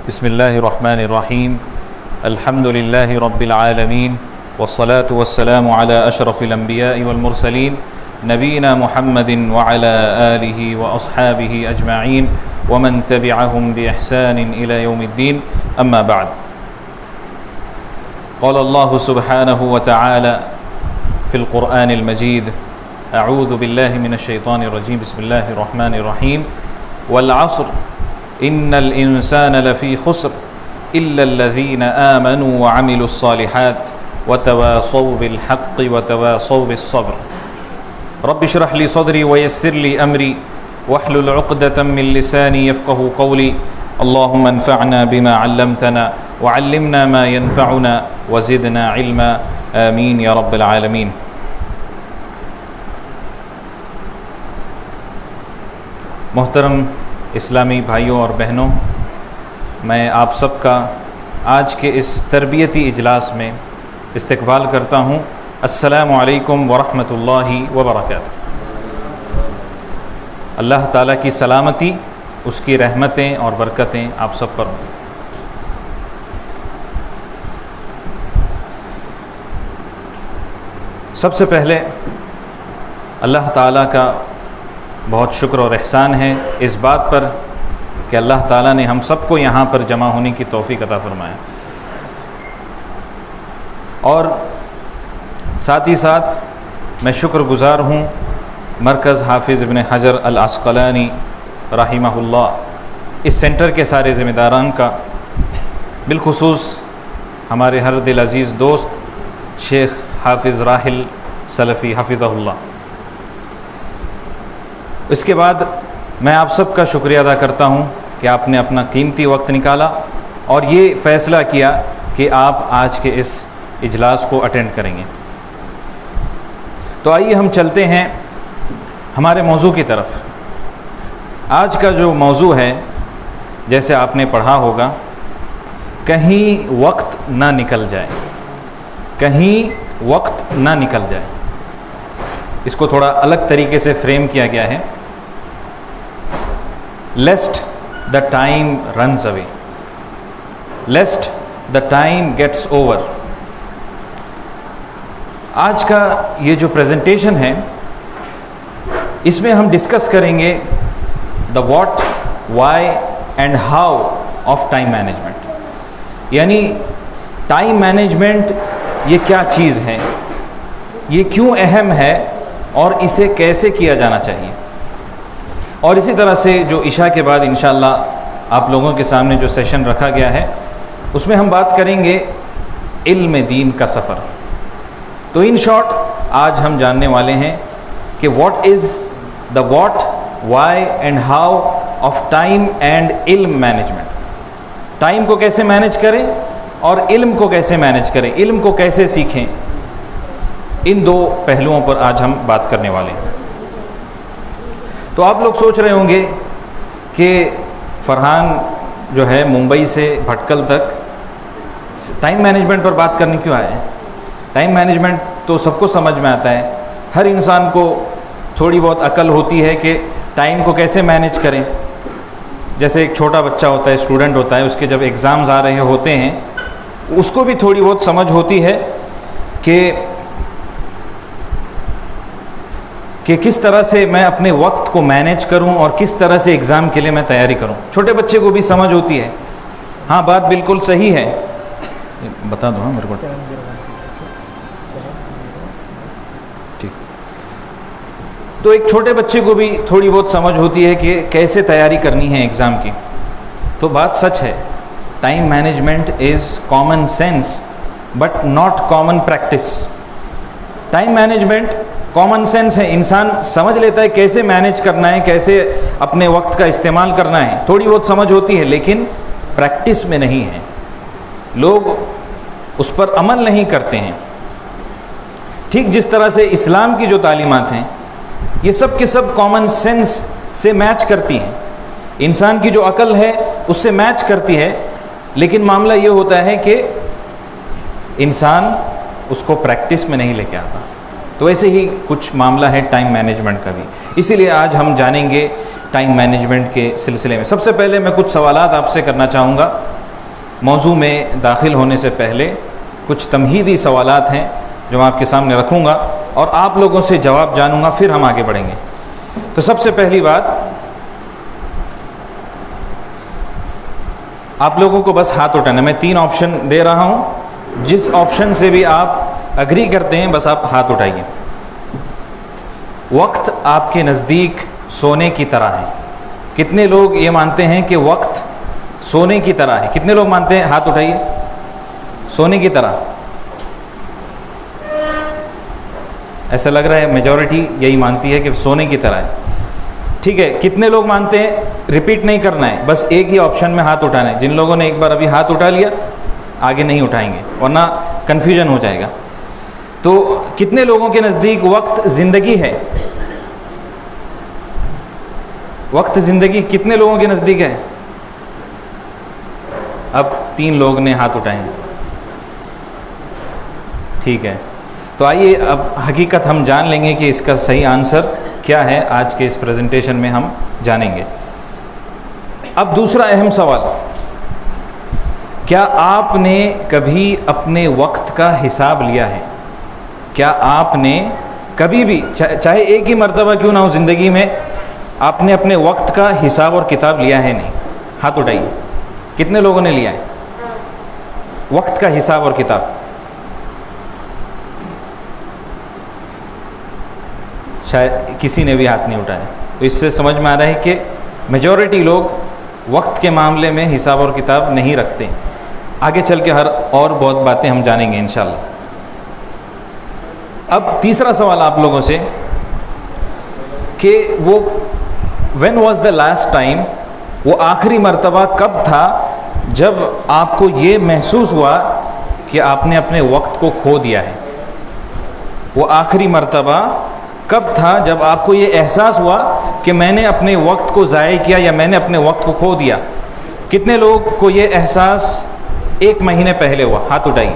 بسم اللہ الرحمن الرحیم الحمد للہ رب العالمین والصلاة والسلام علی اشرف الانبیاء والمرسلین نبینا محمد وعلى آلہ واصحابہ اجمعین ومن تبعهم بإحسان الى یوم الدین اما بعد قال اللہ سبحانہ وتعالی فی القرآن المجید اعوذ باللہ من الشیطان الرجیم بسم اللہ الرحمن الرحیم والعصر ان الانسان لفی خسر الا الذین آمنوا وعملوا الصالحات وتواصوا بالحق وتواصوا بالصبر رب اشرح لی صدری ویسر لی امری واحلل عقدۃ من لسانی یفقهوا قولی اللهم انفعنا بما علمتنا وعلمنا ما ينفعنا وزدنا علما آمین یا رب العالمین۔ محترم اسلامی بھائیوں اور بہنوں، میں آپ سب کا آج کے اس تربیتی اجلاس میں استقبال کرتا ہوں۔ السلام علیکم ورحمۃ اللہ وبرکاتہ۔ اللہ تعالیٰ کی سلامتی، اس کی رحمتیں اور برکتیں آپ سب پر ہوں۔ سب سے پہلے اللہ تعالیٰ کا بہت شکر اور احسان ہے اس بات پر کہ اللہ تعالیٰ نے ہم سب کو یہاں پر جمع ہونے کی توفیق عطا فرمایا، اور ساتھ ہی ساتھ میں شکر گزار ہوں مرکز حافظ ابن حجر العسقلانی رحمہ اللہ، اس سینٹر کے سارے ذمہ داران کا، بالخصوص ہمارے ہر دل عزیز دوست شیخ حافظ راحل سلفی حفظہ اللہ۔ اس کے بعد میں آپ سب کا شکریہ ادا کرتا ہوں کہ آپ نے اپنا قیمتی وقت نکالا اور یہ فیصلہ کیا کہ آپ آج کے اس اجلاس کو اٹینڈ کریں گے۔ تو آئیے ہم چلتے ہیں ہمارے موضوع کی طرف۔ آج کا جو موضوع ہے، جیسے آپ نے پڑھا ہوگا، کہیں وقت نہ نکل جائے، کہیں وقت نہ نکل جائے۔ اس کو تھوڑا الگ طریقے سے فریم کیا گیا ہے، lest the time runs away, lest the time gets over. آج کا یہ جو پریزنٹیشن ہے، اس میں ہم ڈسکس کریں گے the what, why and how of time management, یعنی ٹائم مینجمنٹ یہ کیا چیز ہے، یہ کیوں اہم ہے اور اسے کیسے کیا جانا چاہیے۔ اور اسی طرح سے جو عشاء کے بعد انشاءاللہ آپ لوگوں کے سامنے جو سیشن رکھا گیا ہے، اس میں ہم بات کریں گے علم دین کا سفر۔ تو ان شارٹ آج ہم جاننے والے ہیں کہ what is the what, why and how of time and علم مینجمنٹ۔ ٹائم کو کیسے مینج کریں اور علم کو کیسے مینج کریں، علم کو کیسے سیکھیں، ان دو پہلوؤں پر آج ہم بات کرنے والے ہیں۔ تو آپ لوگ سوچ رہے ہوں گے کہ فرحان جو ہے ممبئی سے بھٹکل تک ٹائم مینجمنٹ پر بات کرنے کیوں آئے ہیں؟ ٹائم مینجمنٹ تو سب کو سمجھ میں آتا ہے، ہر انسان کو تھوڑی بہت عقل ہوتی ہے کہ ٹائم کو کیسے مینج کریں۔ جیسے ایک چھوٹا بچہ ہوتا ہے، اسٹوڈنٹ ہوتا ہے، اس کے جب ایگزامز آ رہے ہوتے ہیں، اس کو بھی تھوڑی بہت سمجھ ہوتی ہے کہ کس طرح سے میں اپنے وقت کو مینیج کروں اور کس طرح سے ایگزام کے لیے میں تیاری کروں۔ چھوٹے بچے کو بھی سمجھ ہوتی ہے۔ ہاں، بات بالکل صحیح ہے، بتا دو میرے کو۔ ٹھیک، تو ایک چھوٹے بچے کو بھی تھوڑی بہت سمجھ ہوتی ہے کہ کیسے تیاری کرنی ہے ایگزام کی۔ تو بات سچ ہے، time management is common sense but not common practice. Time management common sense ہے، انسان سمجھ لیتا ہے کیسے مینیج کرنا ہے، کیسے اپنے وقت کا استعمال کرنا ہے، تھوڑی بہت سمجھ ہوتی ہے، لیکن پریکٹس میں نہیں ہے، لوگ اس پر عمل نہیں کرتے ہیں۔ ٹھیک جس طرح سے اسلام کی جو تعلیمات ہیں، یہ سب کے سب کامن سینس سے میچ کرتی ہیں، انسان کی جو عقل ہے اس سے میچ کرتی ہے، لیکن معاملہ یہ ہوتا ہے کہ انسان اس کو پریکٹس میں نہیں لے کے آتا۔ تو ایسے ہی کچھ معاملہ ہے ٹائم مینجمنٹ کا بھی۔ اسی لیے آج ہم جانیں گے ٹائم مینجمنٹ کے سلسلے میں. سب سے پہلے میں کچھ سوالات آپ سے کرنا چاہوں گا. موضوع میں داخل ہونے سے پہلے کچھ تمہیدی سوالات ہیں جو میں آپ کے سامنے رکھوں گا اور آپ لوگوں سے جواب جانوں گا, پھر ہم آگے بڑھیں گے. تو سب سے پہلی بات, آپ لوگوں کو بس ہاتھ اٹھانا. میں 3 آپشن دے رہا ہوں, جس آپشن سے بھی آپ اگری کرتے ہیں بس آپ ہاتھ اٹھائیے. وقت آپ کے نزدیک سونے کی طرح ہے. کتنے لوگ یہ مانتے ہیں کہ وقت سونے کی طرح ہے؟ کتنے لوگ مانتے ہیں؟ ہاتھ اٹھائیے. سونے کی طرح, ایسا لگ رہا ہے میجورٹی یہی مانتی ہے کہ سونے کی طرح ہے. ٹھیک ہے, کتنے لوگ مانتے ہیں؟ ریپیٹ نہیں کرنا ہے, بس ایک ہی آپشن میں ہاتھ اٹھانا ہے. جن لوگوں نے ایک بار ابھی ہاتھ اٹھا لیا آگے نہیں اٹھائیں گے ورنہ کنفیوژن ہو جائے گا. تو کتنے لوگوں کے نزدیک وقت زندگی ہے؟ وقت زندگی کتنے لوگوں کے نزدیک ہے؟ اب 3 لوگ نے ہاتھ اٹھائے ہیں. ٹھیک ہے, تو آئیے اب حقیقت ہم جان لیں گے کہ اس کا صحیح آنسر کیا ہے. آج کے اس پریزنٹیشن میں ہم جانیں گے. اب دوسرا اہم سوال, کیا آپ نے کبھی اپنے وقت کا حساب لیا ہے؟ کیا آپ نے کبھی بھی, چاہے ایک ہی مرتبہ کیوں نہ ہو زندگی میں, آپ نے اپنے وقت کا حساب اور کتاب لیا ہے؟ نہیں. ہاتھ اٹھائیے. کتنے لوگوں نے لیا ہے وقت کا حساب اور کتاب؟ شاید کسی نے بھی ہاتھ نہیں اٹھایا. تو اس سے سمجھ میں آ رہا ہے کہ میجورٹی لوگ وقت کے معاملے میں حساب اور کتاب نہیں رکھتے. آگے چل کے اور بہت باتیں ہم جانیں گے انشاءاللہ. اب تیسرا سوال آپ لوگوں سے کہ وہ when was the last time, وہ آخری مرتبہ کب تھا جب آپ کو یہ محسوس ہوا کہ آپ نے اپنے وقت کو کھو دیا ہے؟ وہ آخری مرتبہ کب تھا جب آپ کو یہ احساس ہوا کہ میں نے اپنے وقت کو ضائع کیا یا میں نے اپنے وقت کو کھو دیا؟ کتنے لوگ کو یہ احساس 1 مہینے پہلے ہوا؟ ہاتھ اٹھائیے.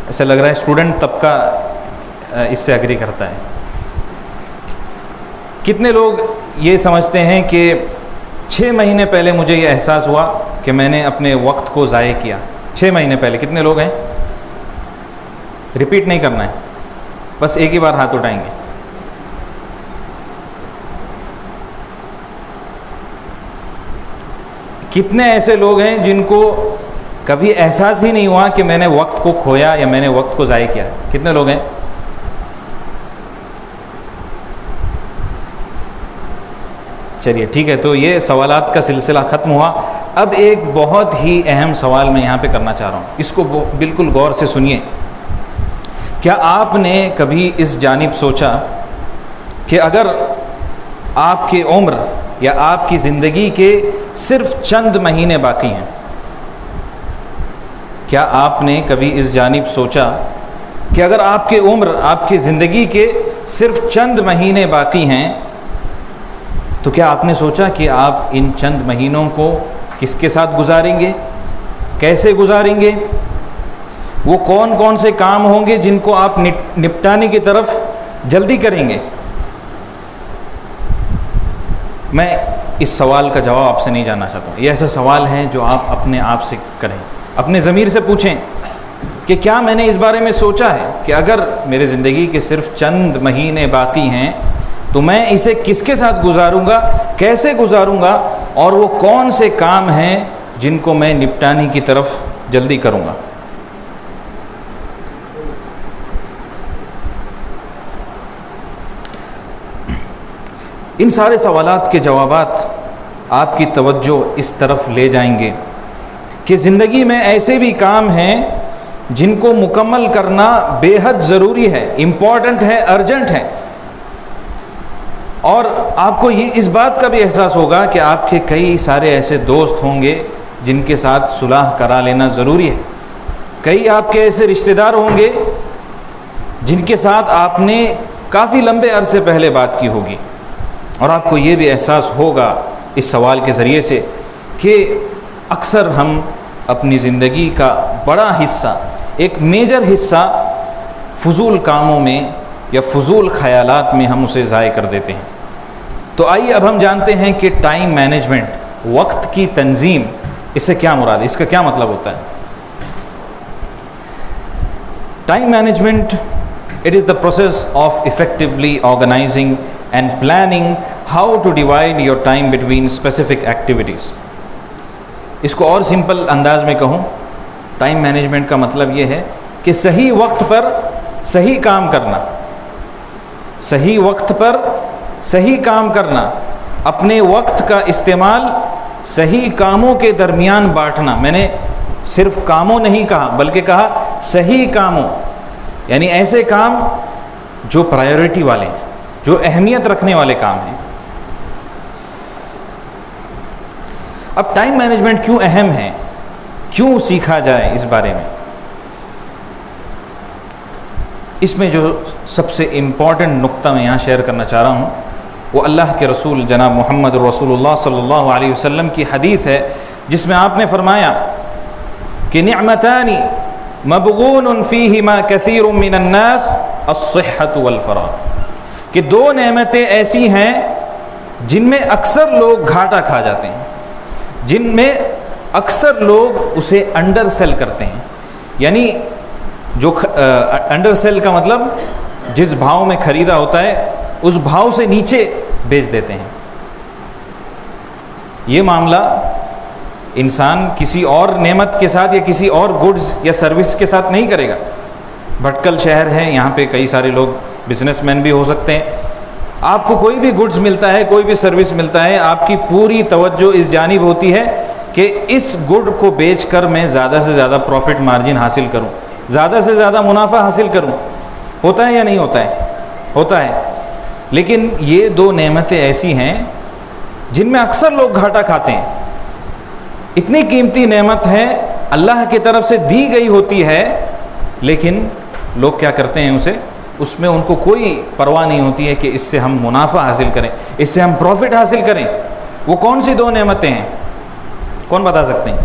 ایسا لگ رہا ہے اسٹوڈنٹ طبقہ اس سے اگری کرتا ہے. کتنے لوگ یہ سمجھتے ہیں کہ 6 مہینے پہلے مجھے یہ احساس ہوا کہ میں نے اپنے وقت کو ضائع کیا؟ 6 مہینے پہلے کتنے لوگ ہیں؟ ریپیٹ نہیں کرنا ہے, بس ایک ہی بار ہاتھ اٹھائیں گے. کتنے ایسے لوگ ہیں جن کو کبھی احساس ہی نہیں ہوا کہ میں نے وقت کو کھویا یا میں نے وقت کو ضائع کیا؟ کتنے لوگ ہیں؟ چلیے ٹھیک ہے, تو یہ سوالات کا سلسلہ ختم ہوا. اب ایک بہت ہی اہم سوال میں یہاں پہ کرنا چاہ رہا ہوں, اس کو بالکل غور سے سنیے. کیا آپ نے کبھی اس جانب سوچا کہ اگر آپ کی عمر یا آپ کی زندگی کے صرف چند مہینے باقی ہیں, کیا آپ نے کبھی اس جانب سوچا کہ اگر آپ کی عمر, آپ کی زندگی کے صرف چند مہینے باقی ہیں, تو کیا آپ نے سوچا کہ آپ ان چند مہینوں کو کس کے ساتھ گزاریں گے, کیسے گزاریں گے, وہ کون کون سے کام ہوں گے جن کو آپ نپٹانے کی طرف جلدی کریں گے؟ میں اس سوال کا جواب آپ سے نہیں جاننا چاہتا ہوں. یہ ایسا سوال ہے جو آپ اپنے آپ سے کریں, اپنے ضمیر سے پوچھیں کہ کیا میں نے اس بارے میں سوچا ہے کہ اگر میرے زندگی کے صرف چند مہینے باقی ہیں تو میں اسے کس کے ساتھ گزاروں گا, کیسے گزاروں گا, اور وہ کون سے کام ہیں جن کو میں نپٹانے کی طرف جلدی کروں گا؟ ان سارے سوالات کے جوابات آپ کی توجہ اس طرف لے جائیں گے کہ زندگی میں ایسے بھی کام ہیں جن کو مکمل کرنا بے حد ضروری ہے, امپورٹنٹ ہے, ارجنٹ ہے. اور آپ کو یہ اس بات کا بھی احساس ہوگا کہ آپ کے کئی سارے ایسے دوست ہوں گے جن کے ساتھ صلح کرا لینا ضروری ہے. کئی آپ کے ایسے رشتہ دار ہوں گے جن کے ساتھ آپ نے کافی لمبے عرصے پہلے بات کی ہوگی. اور آپ کو یہ بھی احساس ہوگا اس سوال کے ذریعے سے کہ اکثر ہم اپنی زندگی کا بڑا حصہ, ایک میجر حصہ فضول کاموں میں یا فضول خیالات میں ہم اسے ضائع کر دیتے ہیں۔ تو آئیے اب ہم جانتے ہیں کہ ٹائم مینجمنٹ، وقت کی تنظیم، اس سے کیا مراد ہے، اس کا کیا مطلب ہوتا ہے۔ Time management it is the process of effectively organizing and planning how to divide your time between specific activities۔ اس کو اور سمپل انداز میں کہوں، ٹائم مینجمنٹ کا مطلب یہ ہے کہ صحیح وقت پر صحیح کام کرنا، صحیح وقت پر صحیح کام کرنا، اپنے وقت کا استعمال صحیح کاموں کے درمیان بانٹنا۔ میں نے صرف کاموں نہیں کہا بلکہ کہا صحیح کاموں، یعنی ایسے کام جو پرائیورٹی والے ہیں، جو اہمیت رکھنے والے کام ہیں۔ اب ٹائم مینجمنٹ کیوں اہم ہے، کیوں سیکھا جائے اس بارے میں؟ اس میں جو سب سے امپورٹنٹ نقطہ میں یہاں شیئر کرنا چاہ رہا ہوں وہ اللہ کے رسول جناب محمد رسول اللہ صلی اللہ علیہ وسلم کی حدیث ہے، جس میں آپ نے فرمایا کہ نعمتان مبغون فیہما کثیر من الناس الصحۃ والفراغ، کہ دو نعمتیں ایسی ہیں جن میں اکثر لوگ گھاٹا کھا جاتے ہیں، جن میں اکثر لوگ اسے انڈر سیل کرتے ہیں، یعنی جو انڈر سیل کا مطلب جس بھاؤ میں خریدا ہوتا ہے اس بھاؤ سے نیچے بیچ دیتے ہیں۔ یہ معاملہ انسان کسی اور نعمت کے ساتھ یا کسی اور گڈز یا سروس کے ساتھ نہیں کرے گا۔ بھٹکل شہر ہے، یہاں پہ کئی سارے لوگ بزنس مین بھی ہو سکتے ہیں۔ آپ کو کوئی بھی گڈز ملتا ہے، کوئی بھی سروس ملتا ہے، آپ کی پوری توجہ اس جانب ہوتی ہے کہ اس گڈ کو بیچ کر میں زیادہ سے زیادہ پروفٹ مارجن حاصل کروں، زیادہ سے زیادہ منافع حاصل کروں۔ ہوتا ہے یا نہیں ہوتا ہے؟ ہوتا ہے۔ لیکن یہ دو نعمتیں ایسی ہیں جن میں اکثر لوگ گھاٹا کھاتے ہیں۔ اتنی قیمتی نعمت ہے، اللہ کی طرف سے دی گئی ہوتی ہے، لیکن لوگ کیا کرتے ہیں اس میں ان کو کوئی پرواہ نہیں ہوتی ہے کہ اس سے ہم منافع حاصل کریں، اس سے ہم پروفٹ حاصل کریں۔ وہ کون سی دو نعمتیں ہیں؟ کون بتا سکتے ہیں؟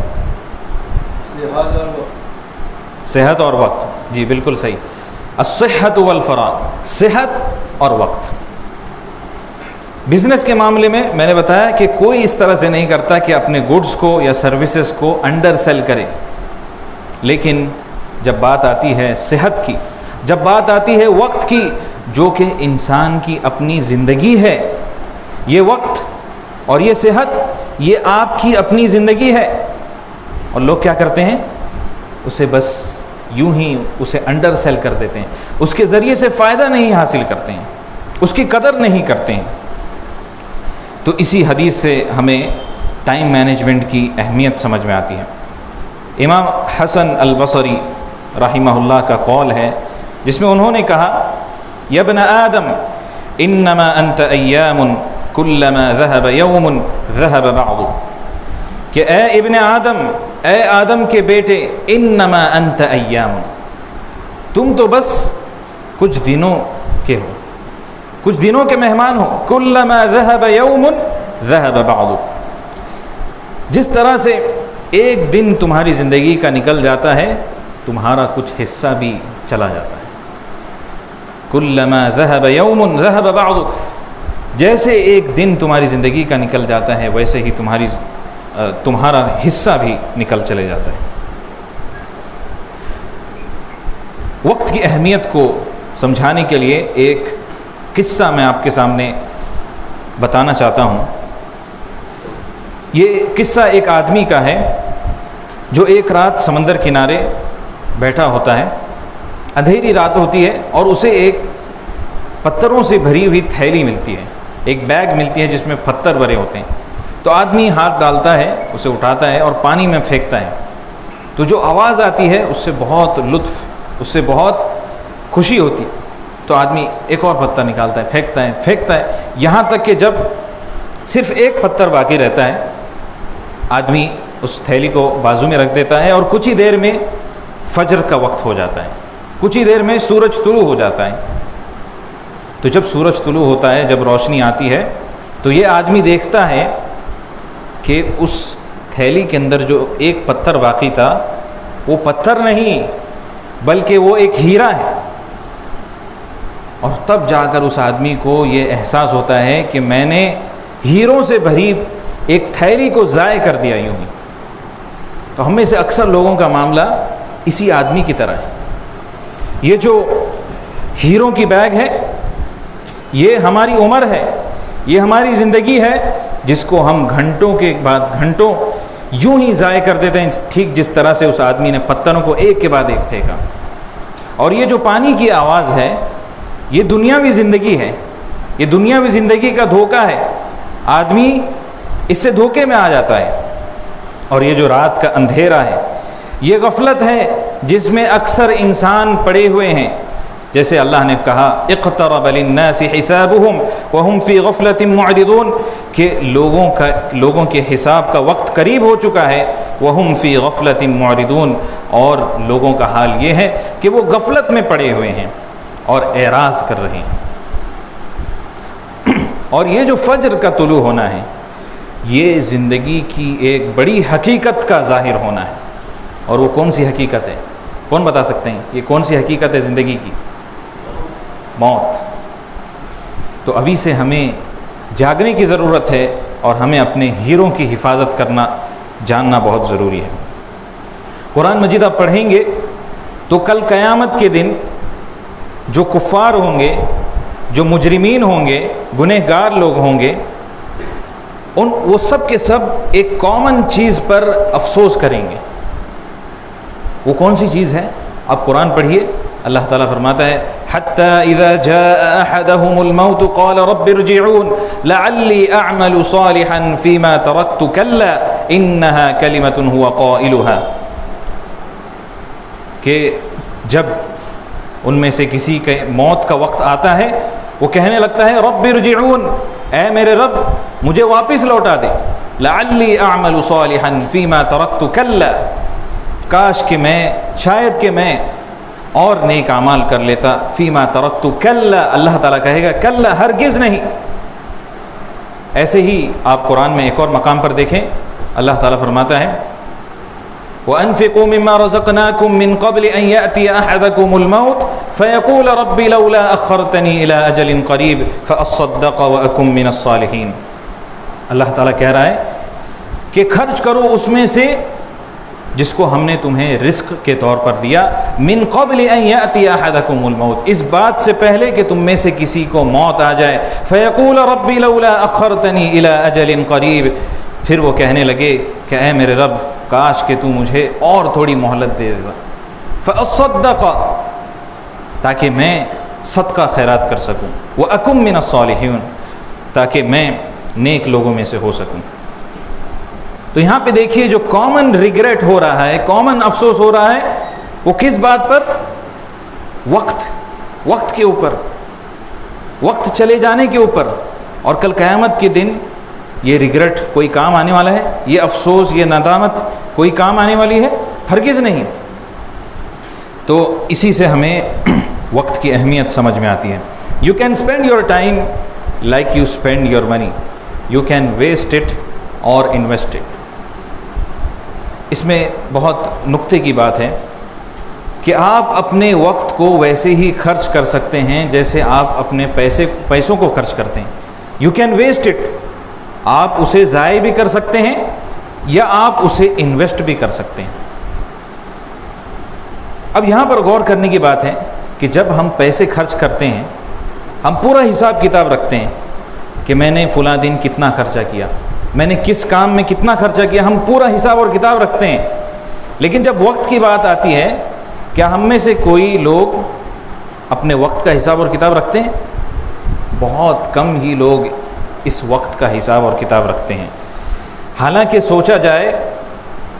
صحت اور وقت۔ جی بالکل صحیح، الصحۃ والفراغ، صحت اور وقت۔ بزنس کے معاملے میں نے بتایا کہ کوئی اس طرح سے نہیں کرتا کہ اپنے گڈز کو یا سروسز کو انڈر سیل کرے، لیکن جب بات آتی ہے صحت کی، جب بات آتی ہے وقت کی، جو کہ انسان کی اپنی زندگی ہے، یہ وقت اور یہ صحت یہ آپ کی اپنی زندگی ہے، اور لوگ کیا کرتے ہیں؟ اسے بس یوں ہی اسے انڈر سیل کر دیتے ہیں، اس کے ذریعے سے فائدہ نہیں حاصل کرتے ہیں، اس کی قدر نہیں کرتے ہیں۔ تو اسی حدیث سے ہمیں ٹائم مینجمنٹ کی اہمیت سمجھ میں آتی ہے۔ امام حسن البصری رحمہ اللہ کا قول ہے جس میں انہوں نے کہا، یا ابن آدم انما انت ایام کلما ذهب یوم ذهب بعض، کہ اے ابن آدم، اے آدم کے بیٹے، انما انت ایام، تم تو بس کچھ دنوں کے ہو، کچھ دنوں کے مہمان ہو، کلما ذهب یوم ذهب بعض، جس طرح سے ایک دن تمہاری زندگی کا نکل جاتا ہے تمہارا کچھ حصہ بھی چلا جاتا ہے۔ کلما ذهب یوم ذهب بعض، جیسے ایک دن تمہاری زندگی کا نکل جاتا ہے ویسے ہی تمہارا حصہ بھی نکل چلے جاتا ہے۔ وقت کی اہمیت کو سمجھانے کے لیے ایک قصہ میں آپ کے سامنے بتانا چاہتا ہوں۔ یہ قصہ ایک آدمی کا ہے جو ایک رات سمندر کنارے بیٹھا ہوتا ہے، اندھیری رات ہوتی ہے، اور اسے ایک پتھروں سے بھری ہوئی تھیلی ملتی ہے، ایک بیگ ملتی ہے جس میں پتھر بھرے ہوتے ہیں۔ تو آدمی ہاتھ ڈالتا ہے، اسے اٹھاتا ہے اور پانی میں پھینکتا ہے، تو جو آواز آتی ہے اس سے بہت لطف، اس سے بہت خوشی ہوتی ہے۔ تو آدمی ایک اور پتھر نکالتا ہے، پھینکتا ہے، یہاں تک کہ جب صرف ایک پتھر باقی رہتا ہے، آدمی اس تھیلی کو بازو میں رکھ دیتا ہے، اور کچھ ہی دیر میں فجر کا وقت ہو جاتا ہے، کچھ ہی دیر میں سورج طلوع ہو جاتا ہے۔ تو جب سورج طلوع ہوتا ہے، جب روشنی آتی ہے، تو یہ آدمی دیکھتا ہے کہ اس تھیلی کے اندر جو ایک پتھر باقی تھا وہ پتھر نہیں بلکہ وہ ایک ہیرا ہے۔ اور تب جا کر اس آدمی کو یہ احساس ہوتا ہے کہ میں نے ہیروں سے بھری ایک تھیلی کو ضائع کر دیا یوں ہی. تو ہم میں سے اکثر لوگوں کا معاملہ اسی آدمی کی طرح ہے. یہ جو ہیروں کی بیگ ہے یہ ہماری عمر ہے, یہ ہماری زندگی ہے, جس کو ہم گھنٹوں کے بعد گھنٹوں یوں ہی ضائع کر دیتے ہیں, ٹھیک جس طرح سے اس آدمی نے پتھروں کو ایک کے بعد ایک پھینکا. اور یہ جو پانی کی آواز ہے یہ دنیاوی زندگی ہے, یہ دنیاوی زندگی کا دھوکہ ہے, آدمی اس سے دھوکے میں آ جاتا ہے. اور یہ جو رات کا اندھیرا ہے یہ غفلت ہے جس میں اکثر انسان پڑے ہوئے ہیں. جیسے اللہ نے کہا اقترب للناس حسابهم وهم في غفلة معرضون, کہ لوگوں کے حساب کا وقت قریب ہو چکا ہے. وهم في غفلة معرضون, اور لوگوں کا حال یہ ہے کہ وہ غفلت میں پڑے ہوئے ہیں اور اعراض کر رہے ہیں. اور یہ جو فجر کا طلوع ہونا ہے یہ زندگی کی ایک بڑی حقیقت کا ظاہر ہونا ہے. اور وہ کون سی حقیقت ہے؟ کون بتا سکتے ہیں یہ کون سی حقیقت ہے زندگی کی؟ موت. تو ابھی سے ہمیں جاگنے کی ضرورت ہے اور ہمیں اپنے ہیروں کی حفاظت کرنا جاننا بہت ضروری ہے. قرآن مجید آپ پڑھیں گے تو کل قیامت کے دن جو کفار ہوں گے, جو مجرمین ہوں گے, گنہگار لوگ ہوں گے, وہ سب کے سب ایک کامن چیز پر افسوس کریں گے. وہ کون سی چیز ہے؟ آپ قرآن پڑھیے. اللہ تعالیٰ فرماتا ہے حَتَّى إِذَا جَاءَ أَحَدَهُمُ الْمَوْتُ قَالَ رَبِّ ارْجِعُونِ لَعَلِّي أَعْمَلُ صَالِحًا فِي مَا تَرَكْتُ كَلَّا إِنَّهَا كَلِمَةٌ هُوَ قَائِلُهَا. کہ جب ان میں سے کسی کے موت کا وقت آتا ہے وہ کہنے لگتا ہے رب ارجعون, اے میرے رب مجھے واپس لوٹا دے. لعلی اعمل صالحا فیما ترکت کلا, کاش کہ میں شاید کہ میں اور نیک اعمال کر لیتا. فیما ترکت کلا, اللہ تعالیٰ کہے گا کلا, ہرگز نہیں. ایسے ہی آپ قرآن میں ایک اور مقام پر دیکھیں, اللہ تعالیٰ فرماتا ہے وَأَنفِقُوا مِمَّا رَزَقْنَاكُم مِّن قَبْلِ أَن يَأْتِيَ أَحَدَكُمُ الْمَوْتُ فَيَقُولَ رَبِّ لَوْلَا أَخَّرْتَنِي إِلَىٰ أَجَلٍ قَرِيبٍ فَأَصَّدَّقَ وَأَكُن مِّنَ الصَّالِحِينَ. اللہ تعالیٰ کہہ رہا ہے کہ خرچ کرو اس میں سے جس کو ہم نے تمہیں رزق کے طور پر دیا. من قبل ان یأتی احدکم الموت, اس بات سے پہلے کہ تم میں سے کسی کو موت آ جائے. فیقول ربی لولا اخرتنی الی اجل قریب, پھر وہ کہنے لگے کہ اے میرے رب کاش کہ تو مجھے اور تھوڑی مہلت دے دے. فاصدق, تاکہ میں صدقہ خیرات کر سکوں. واکن من الصالحین, تاکہ میں نیک لوگوں میں سے ہو سکوں. تو یہاں پہ دیکھیے جو کامن ریگریٹ ہو رہا ہے, کامن افسوس ہو رہا ہے, وہ کس بات پر؟ وقت کے اوپر, وقت چلے جانے کے اوپر. اور کل قیامت کے دن یہ ریگریٹ کوئی کام آنے والا ہے؟ یہ افسوس, یہ ندامت کوئی کام آنے والی ہے؟ ہرگز نہیں. تو اسی سے ہمیں وقت کی اہمیت سمجھ میں آتی ہے. You can spend your time like you spend your money, you can waste it or invest it. اس میں بہت نکتے کی بات ہے کہ آپ اپنے وقت کو ویسے ہی خرچ کر سکتے ہیں جیسے آپ اپنے پیسوں کو خرچ کرتے ہیں. یو کین ویسٹ اٹ, آپ اسے ضائع بھی کر سکتے ہیں یا آپ اسے انویسٹ بھی کر سکتے ہیں. اب یہاں پر غور کرنے کی بات ہے کہ جب ہم پیسے خرچ کرتے ہیں ہم پورا حساب کتاب رکھتے ہیں کہ میں نے فلاں دن کتنا خرچہ کیا, میں نے کس کام میں کتنا خرچہ کیا, ہم پورا حساب اور کتاب رکھتے ہیں. لیکن جب وقت کی بات آتی ہے, کیا ہم میں سے کوئی لوگ اپنے وقت کا حساب اور کتاب رکھتے ہیں؟ بہت کم ہی لوگ اس وقت کا حساب اور کتاب رکھتے ہیں. حالانکہ سوچا جائے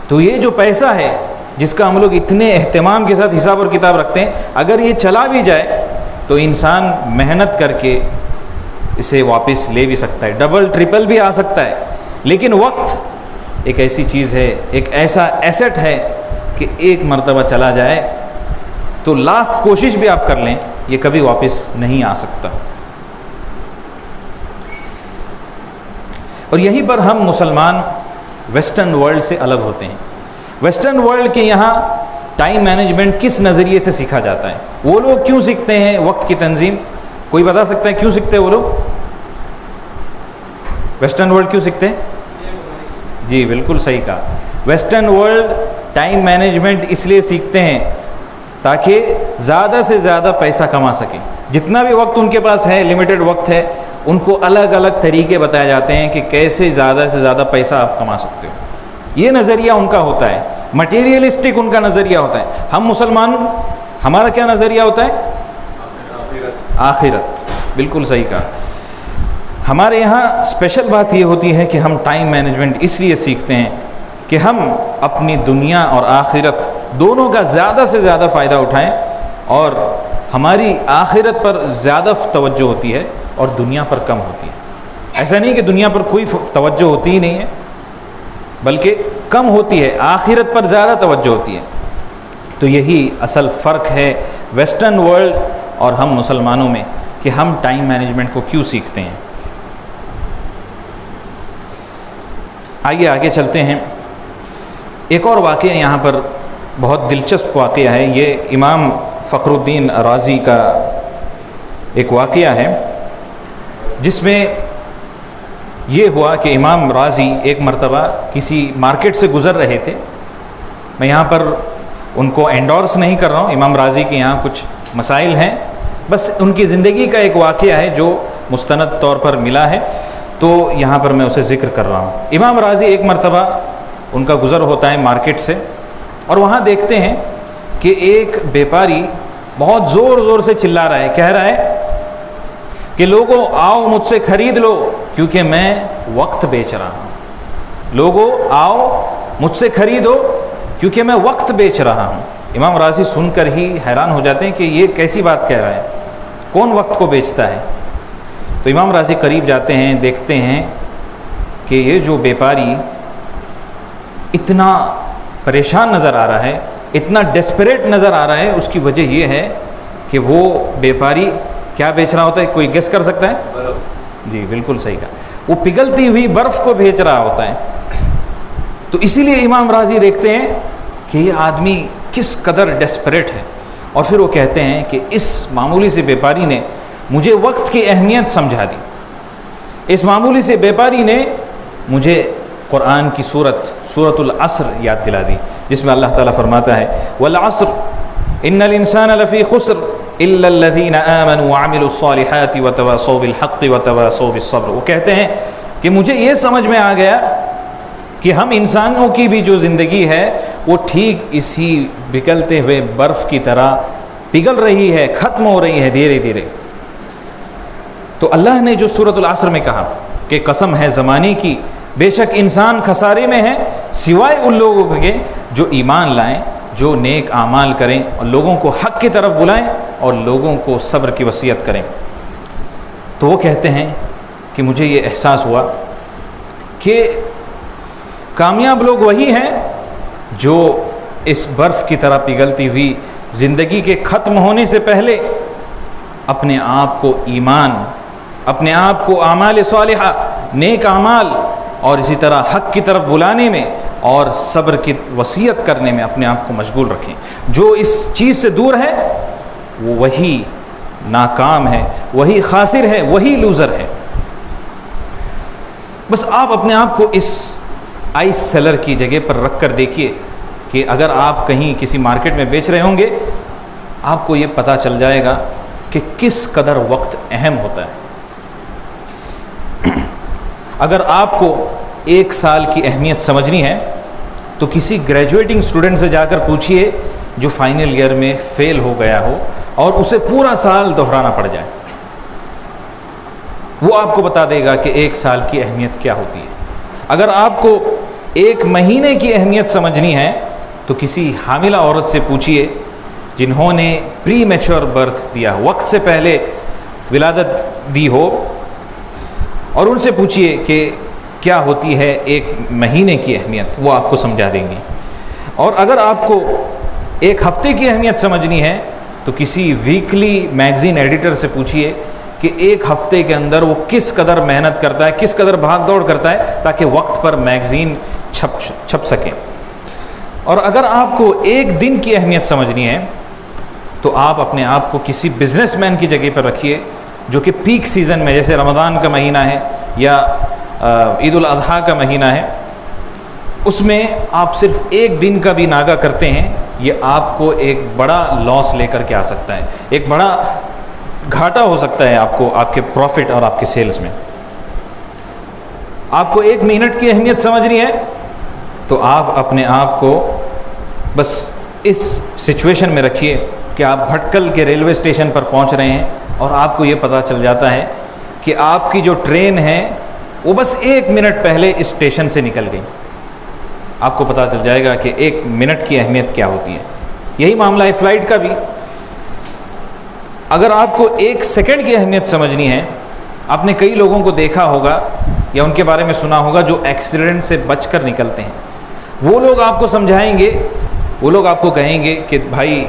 تو یہ جو پیسہ ہے جس کا ہم لوگ اتنے اہتمام کے ساتھ حساب اور کتاب رکھتے ہیں, اگر یہ چلا بھی جائے تو انسان محنت کر کے اسے واپس لے بھی سکتا ہے, ڈبل ٹرپل بھی آ سکتا ہے. لیکن وقت ایک ایسی چیز ہے, ایک ایسا ایسٹ ہے کہ ایک مرتبہ چلا جائے تو لاکھ کوشش بھی آپ کر لیں یہ کبھی واپس نہیں آ سکتا. اور یہیں پر ہم مسلمان ویسٹرن ورلڈ سے الگ ہوتے ہیں. ویسٹرن ورلڈ کے یہاں ٹائم مینجمنٹ کس نظریے سے سیکھا جاتا ہے, وہ لوگ کیوں سیکھتے ہیں وقت کی تنظیم؟ کوئی بتا سکتا ہے کیوں سیکھتے ہیں وہ لوگ؟ ویسٹرن ورلڈ کیوں سیکھتے ہیں؟ جی بالکل صحیح کہا. ویسٹرن ورلڈ ٹائم مینجمنٹ اس لیے سیکھتے ہیں تاکہ زیادہ سے زیادہ پیسہ کما سکیں. جتنا بھی وقت ان کے پاس ہے، لمیٹڈ وقت ہے، ان کو الگ الگ طریقے بتائے جاتے ہیں کہ کیسے زیادہ سے زیادہ پیسہ آپ کما سکتے ہو. یہ نظریہ ان کا ہوتا ہے، مٹیریلسٹک ان کا نظریہ ہوتا ہے. ہم مسلمان، ہمارا کیا نظریہ ہوتا ہے؟ آخرت. بالکل صحیح کہا. ہمارے یہاں اسپیشل بات یہ ہوتی ہے کہ ہم ٹائم مینجمنٹ اس لیے سیکھتے ہیں کہ ہم اپنی دنیا اور آخرت دونوں کا زیادہ سے زیادہ فائدہ اٹھائیں، اور ہماری آخرت پر زیادہ توجہ ہوتی ہے اور دنیا پر کم ہوتی ہے. ایسا نہیں کہ دنیا پر کوئی توجہ ہوتی ہی نہیں ہے، بلکہ کم ہوتی ہے، آخرت پر زیادہ توجہ ہوتی ہے. تو یہی اصل فرق ہے ویسٹرن ورلڈ اور ہم مسلمانوں میں کہ ہم ٹائم مینجمنٹ کو کیوں سیکھتے ہیں. آئیے آگے چلتے ہیں. ایک اور واقعہ یہاں پر بہت دلچسپ واقعہ ہے. یہ امام فخر الدین رازی کا ایک واقعہ ہے جس میں یہ ہوا کہ امام رازی ایک مرتبہ کسی مارکیٹ سے گزر رہے تھے. میں یہاں پر ان کو انڈورس نہیں کر رہا ہوں، امام رازی کے یہاں کچھ مسائل ہیں، بس ان کی زندگی کا ایک واقعہ ہے جو مستند طور پر ملا ہے، تو یہاں پر میں اسے ذکر کر رہا ہوں. امام رازی ایک مرتبہ ان کا گزر ہوتا ہے مارکیٹ سے، اور وہاں دیکھتے ہیں کہ ایک بیپاری بہت زور زور سے چلا رہا ہے، کہہ رہا ہے کہ لوگوں آؤ مجھ سے خرید لو کیونکہ میں وقت بیچ رہا ہوں. لوگوں آؤ مجھ سے خریدو کیونکہ میں وقت بیچ رہا ہوں. امام رازی سن کر ہی حیران ہو جاتے ہیں کہ یہ کیسی بات کہہ رہا ہے، کون وقت کو بیچتا ہے. تو امام رازی قریب جاتے ہیں، دیکھتے ہیں کہ یہ جو بیپاری اتنا پریشان نظر آ رہا ہے، اتنا ڈیسپریٹ نظر آ رہا ہے، اس کی وجہ یہ ہے کہ وہ بیپاری کیا بیچ رہا ہوتا ہے؟ کوئی گیس کر سکتا ہے؟ جی بالکل صحیح کہا، وہ پگھلتی ہوئی برف کو بیچ رہا ہوتا ہے. تو اسی لیے امام رازی دیکھتے ہیں کہ یہ آدمی کس قدر ڈیسپریٹ ہے، اور پھر وہ کہتے ہیں کہ اس معمولی سے بیپاری نے مجھے وقت کی اہمیت سمجھا دی. اس معمولی سے بیپاری نے مجھے قرآن کی سورۃ العصر یاد دلا دی، جس میں اللہ تعالیٰ فرماتا ہے والعصر ان الانسان لفی خسر الا الذین آمنوا وعملوا الصالحات وتواصوا بالحق وتواصوا بالصبر. وہ کہتے ہیں کہ مجھے یہ سمجھ میں آ گیا کہ ہم انسانوں کی بھی جو زندگی ہے وہ ٹھیک اسی پگھلتے ہوئے برف کی طرح پگھل رہی ہے، ختم ہو رہی ہے دھیرے دھیرے. تو اللہ نے جو سورۃ العصر میں کہا کہ قسم ہے زمانے کی، بے شک انسان خسارے میں ہے سوائے ان لوگوں کے جو ایمان لائیں، جو نیک اعمال کریں اور لوگوں کو حق کی طرف بلائیں اور لوگوں کو صبر کی وصیت کریں. تو وہ کہتے ہیں کہ مجھے یہ احساس ہوا کہ کامیاب لوگ وہی ہیں جو اس برف کی طرح پگھلتی ہوئی زندگی کے ختم ہونے سے پہلے اپنے آپ کو ایمان، اپنے آپ کو اعمال صالحہ، نیک اعمال اور اسی طرح حق کی طرف بلانے میں اور صبر کی وصیت کرنے میں اپنے آپ کو مشغول رکھیں. جو اس چیز سے دور ہے وہ وہی ناکام ہے، وہی خاسر ہے، وہی لوزر ہے. بس آپ اپنے آپ کو اس آئس سیلر کی جگہ پر رکھ کر دیکھیے کہ اگر آپ کہیں کسی مارکیٹ میں بیچ رہے ہوں گے، آپ کو یہ پتہ چل جائے گا کہ کس قدر وقت اہم ہوتا ہے. اگر آپ کو ایک سال کی اہمیت سمجھنی ہے تو کسی گریجویٹنگ اسٹوڈنٹ سے جا کر پوچھئے جو فائنل ایئر میں فیل ہو گیا ہو اور اسے پورا سال دہرانا پڑ جائے، وہ آپ کو بتا دے گا کہ ایک سال کی اہمیت کیا ہوتی ہے. اگر آپ کو ایک مہینے کی اہمیت سمجھنی ہے تو کسی حاملہ عورت سے پوچھئے جنہوں نے پری میچور برتھ دیا، وقت سے پہلے ولادت دی ہو، اور ان سے پوچھئے کہ کیا ہوتی ہے ایک مہینے کی اہمیت، وہ آپ کو سمجھا دیں گے. اور اگر آپ کو ایک ہفتے کی اہمیت سمجھنی ہے تو کسی ویکلی میگزین ایڈیٹر سے پوچھئے کہ ایک ہفتے کے اندر وہ کس قدر محنت کرتا ہے، کس قدر بھاگ دوڑ کرتا ہے تاکہ وقت پر میگزین چھپ سکے. اور اگر آپ کو ایک دن کی اہمیت سمجھنی ہے تو آپ اپنے آپ کو کسی بزنس مین کی جگہ پر رکھیے جو کہ پیک سیزن میں جیسے رمضان کا مہینہ ہے یا عید الاضحیٰ کا مہینہ ہے، اس میں آپ صرف ایک دن کا بھی ناغہ کرتے ہیں، یہ آپ کو ایک بڑا لاس لے کر کے آ سکتا ہے، ایک بڑا گھاٹا ہو سکتا ہے آپ کو، آپ کے پروفٹ اور آپ کے سیلز میں۔ آپ کو ایک منٹ کی اہمیت سمجھنی ہے تو آپ اپنے آپ کو بس اس سچویشن میں رکھیے کہ آپ بھٹکل کے ریلوے اسٹیشن پر پہنچ رہے ہیں اور آپ کو یہ پتہ چل جاتا ہے کہ آپ کی جو ٹرین ہے وہ بس ایک منٹ پہلے اس اسٹیشن سے نکل گئی۔ آپ کو پتہ چل جائے گا کہ ایک منٹ کی اہمیت کیا ہوتی ہے۔ یہی معاملہ ہے فلائٹ کا بھی۔ اگر آپ کو ایک سیکنڈ کی اہمیت سمجھنی ہے، آپ نے کئی لوگوں کو دیکھا ہوگا یا ان کے بارے میں سنا ہوگا جو ایکسیڈنٹ سے بچ کر نکلتے ہیں، وہ لوگ آپ کو سمجھائیں گے، وہ لوگ آپ کو کہیں گے کہ بھائی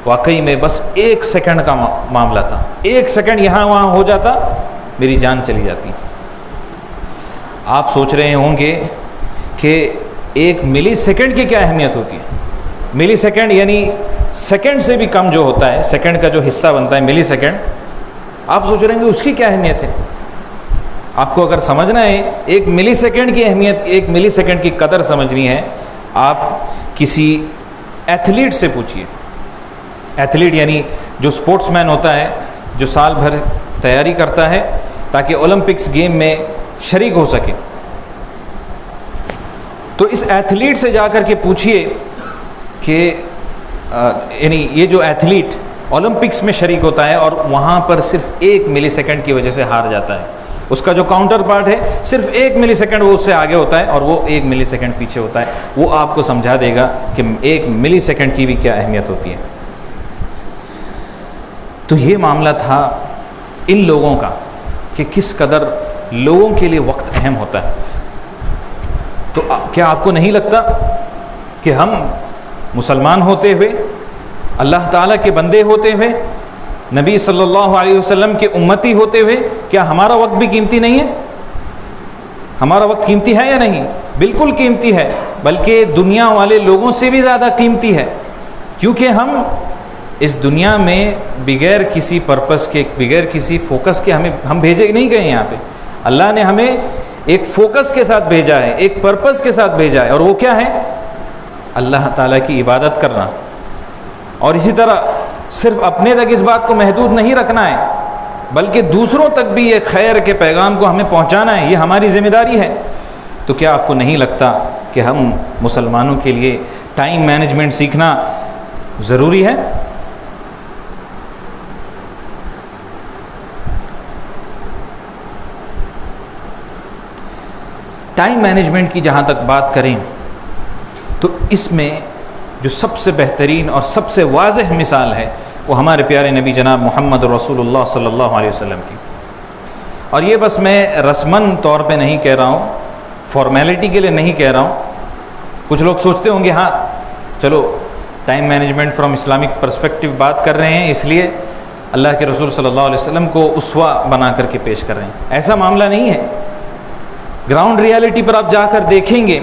واقعی میں بس ایک سیکنڈ کا معاملہ تھا، ایک سیکنڈ یہاں وہاں ہو جاتا میری جان چلی جاتی۔ آپ سوچ رہے ہوں گے کہ ایک ملی سیکنڈ کی کیا اہمیت ہوتی ہے۔ ملی سیکنڈ یعنی سیکنڈ سے بھی کم جو ہوتا ہے، سیکنڈ کا جو حصہ بنتا ہے ملی سیکنڈ، آپ سوچ رہے ہیں کہ اس کی کیا اہمیت ہے۔ آپ کو اگر سمجھنا ہے ایک ملی سیکنڈ کی اہمیت، ایک ملی سیکنڈ کی قدر سمجھنی ہے، آپ کسی ایتھلیٹ سے پوچھیے۔ ایتھلیٹ یعنی جو سپورٹس مین ہوتا ہے، جو سال بھر تیاری کرتا ہے تاکہ اولمپکس گیم میں شریک ہو سکے، تو اس ایتھلیٹ سے جا کر کے پوچھیے کہ یعنی یہ جو ایتھلیٹ اولمپکس میں شریک ہوتا ہے اور وہاں پر صرف ایک ملی سیکنڈ کی وجہ سے ہار جاتا ہے، اس کا جو کاؤنٹر پارٹ ہے صرف ایک ملی سیکنڈ وہ اس سے آگے ہوتا ہے اور وہ ایک ملی سیکنڈ پیچھے ہوتا ہے، وہ آپ کو سمجھا دے گا کہ ایک ملی سیکنڈ کی بھی کیا اہمیت ہوتی ہے۔ تو یہ معاملہ تھا ان لوگوں کا کہ کس قدر لوگوں کے لیے وقت اہم ہوتا ہے۔ تو کیا آپ کو نہیں لگتا کہ ہم مسلمان ہوتے ہوئے، اللہ تعالیٰ کے بندے ہوتے ہوئے، نبی صلی اللہ علیہ وسلم کے امتی ہوتے ہوئے، کیا ہمارا وقت بھی قیمتی نہیں ہے؟ ہمارا وقت قیمتی ہے یا نہیں؟ بالکل قیمتی ہے، بلکہ دنیا والے لوگوں سے بھی زیادہ قیمتی ہے، کیونکہ ہم اس دنیا میں بغیر کسی پرپس کے، بغیر کسی فوکس کے ہم بھیجے نہیں گئے یہاں پہ۔ اللہ نے ہمیں ایک فوکس کے ساتھ بھیجا ہے، ایک پرپس کے ساتھ بھیجا ہے، اور وہ کیا ہے؟ اللہ تعالیٰ کی عبادت کرنا۔ اور اسی طرح صرف اپنے تک اس بات کو محدود نہیں رکھنا ہے، بلکہ دوسروں تک بھی یہ خیر کے پیغام کو ہمیں پہنچانا ہے، یہ ہماری ذمہ داری ہے۔ تو کیا آپ کو نہیں لگتا کہ ہم مسلمانوں کے لیے ٹائم مینجمنٹ سیکھنا ضروری ہے؟ ٹائم مینجمنٹ کی جہاں تک بات کریں تو اس میں جو سب سے بہترین اور سب سے واضح مثال ہے وہ ہمارے پیارے نبی جناب محمد رسول اللہ صلی اللہ علیہ وسلم کی۔ اور یہ بس میں رسماً طور پہ نہیں کہہ رہا ہوں، فارمیلٹی کے لیے نہیں کہہ رہا ہوں۔ کچھ لوگ سوچتے ہوں گے ہاں چلو time management from Islamic perspective بات کر رہے ہیں، اس لیے اللہ کے رسول صلی اللہ علیہ وسلم کو اسوہ بنا کر کے پیش کر رہے ہیں۔ ایسا معاملہ نہیں ہے۔ گراؤنڈ ریالٹی پر آپ جا کر دیکھیں گے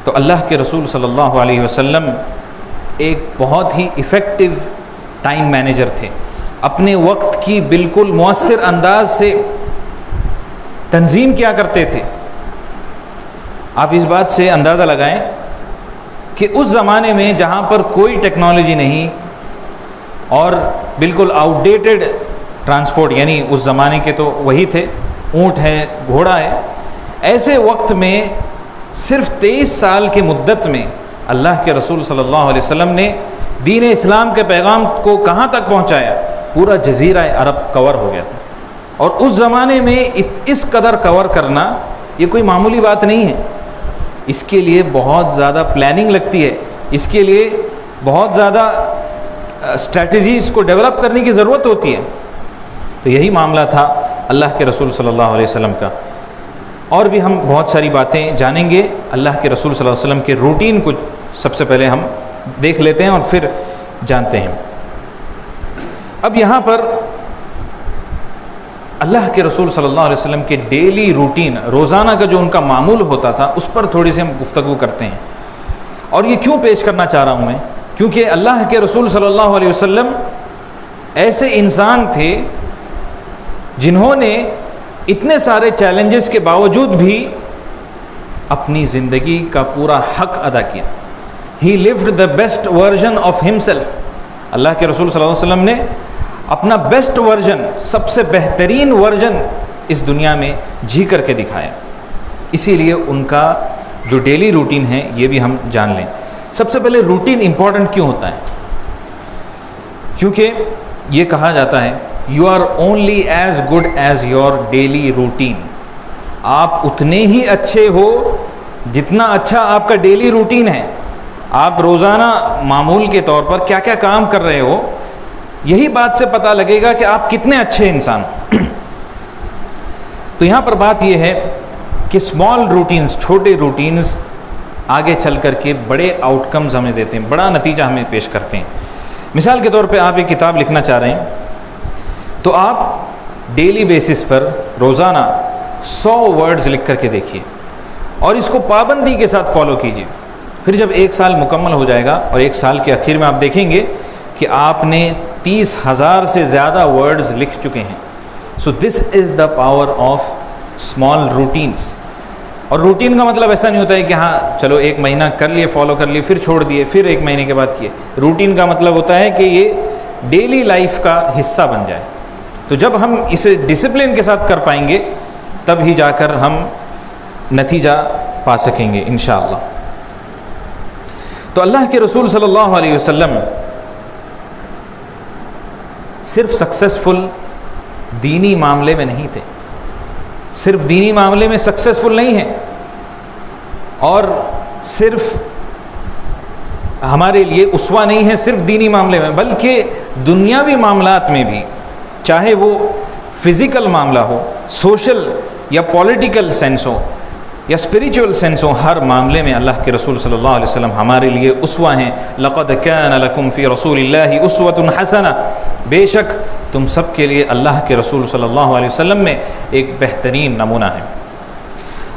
تو اللہ کے رسول صلی اللہ علیہ وسلم ایک بہت ہی ایفیکٹو ٹائم مینیجر تھے، اپنے وقت کی بالکل مؤثر انداز سے تنظیم کیا کرتے تھے۔ آپ اس بات سے اندازہ لگائیں کہ اس زمانے میں جہاں پر کوئی ٹیکنالوجی نہیں اور بالکل آؤٹ ڈیٹڈ ٹرانسپورٹ، یعنی اس زمانے کے تو وہی تھے، اونٹ ہے، گھوڑا ہے، ایسے وقت میں صرف 23 سال کی مدت میں اللہ کے رسول صلی اللہ علیہ وسلم نے دین اسلام کے پیغام کو کہاں تک پہنچایا؟ پورا جزیرہ عرب کور ہو گیا تھا۔ اور اس زمانے میں اس قدر کور کرنا یہ کوئی معمولی بات نہیں ہے، اس کے لیے بہت زیادہ پلاننگ لگتی ہے، اس کے لیے بہت زیادہ اسٹریٹجیز کو ڈیولپ کرنے کی ضرورت ہوتی ہے۔ تو یہی معاملہ تھا اللہ کے رسول صلی اللہ علیہ وسلم کا۔ اور بھی ہم بہت ساری باتیں جانیں گے اللہ کے رسول صلی اللہ علیہ وسلم کے روٹین کو سب سے پہلے ہم دیکھ لیتے ہیں اور پھر جانتے ہیں۔ اب یہاں پر اللہ کے رسول صلی اللہ علیہ وسلم کے ڈیلی روٹین، روزانہ کا جو ان کا معمول ہوتا تھا، اس پر تھوڑی سی ہم گفتگو کرتے ہیں۔ اور یہ کیوں پیش کرنا چاہ رہا ہوں میں؟ کیونکہ اللہ کے رسول صلی اللہ علیہ وسلم ایسے انسان تھے جنہوں نے اتنے سارے چیلنجز کے باوجود بھی اپنی زندگی کا پورا حق ادا کیا. He lived the best version of himself. اللہ کے رسول صلی اللہ علیہ وسلم نے اپنا بیسٹ ورژن، سب سے بہترین ورژن اس دنیا میں جی کر کے دکھایا. اسی لیے ان کا جو ڈیلی روٹین ہے یہ بھی ہم جان لیں. سب سے پہلے روٹین امپورٹنٹ کیوں ہوتا ہے؟ کیونکہ یہ کہا جاتا ہے you are only as good as your daily routine. آپ اتنے ہی اچھے ہو جتنا اچھا آپ کا ڈیلی روٹین ہے. آپ روزانہ معمول کے طور پر کیا کیا کام کر رہے ہو، یہی بات سے پتہ لگے گا کہ آپ کتنے اچھے انسان ہو. تو یہاں پر بات یہ ہے کہ اسمال روٹینز، چھوٹے روٹینز آگے چل کر کے بڑے آؤٹ کمز ہمیں دیتے ہیں، بڑا نتیجہ ہمیں پیش کرتے ہیں. مثال کے طور پہ آپ ایک کتاب لکھنا چاہ رہے ہیں تو آپ ڈیلی بیسس پر روزانہ 100 ورڈز لکھ کر کے دیکھیے اور اس کو پابندی کے ساتھ فالو کیجیے. پھر جب 1 سال مکمل ہو جائے گا اور 1 سال کے آخر میں آپ دیکھیں گے کہ آپ نے 30,000 سے زیادہ ورڈز لکھ چکے ہیں. So this is the power of small routines. اور روٹین کا مطلب ایسا نہیں ہوتا ہے کہ ہاں چلو 1 مہینہ کر لیے، فالو کر لیے، پھر چھوڑ دیے، پھر 1 مہینے کے بعد کیے. روٹین کا مطلب ہوتا ہے کہ یہ ڈیلی لائف کا حصہ بن جائے. تو جب ہم اسے ڈسپلن کے ساتھ کر پائیں گے تب ہی جا کر ہم نتیجہ پا سکیں گے انشاءاللہ. تو اللہ کے رسول صلی اللہ علیہ وسلم صرف سکسیسفل دینی معاملے میں نہیں تھے، صرف دینی معاملے میں سکسیسفل نہیں ہیں، اور صرف ہمارے لیے اسوہ نہیں ہے صرف دینی معاملے میں، بلکہ دنیاوی معاملات میں بھی، چاہے وہ فزیکل معاملہ ہو، سوشل یا پولیٹیکل سینس ہو یا اسپریچول سینس ہو، ہر معاملے میں اللہ کے رسول صلی اللہ علیہ وسلم ہمارے لیے اسوہ ہیں. لقد کان لکم فی رسول اللہ اسوۃ حسنہ، بے شک تم سب کے لیے اللہ کے رسول صلی اللہ علیہ وسلم میں ایک بہترین نمونہ ہے.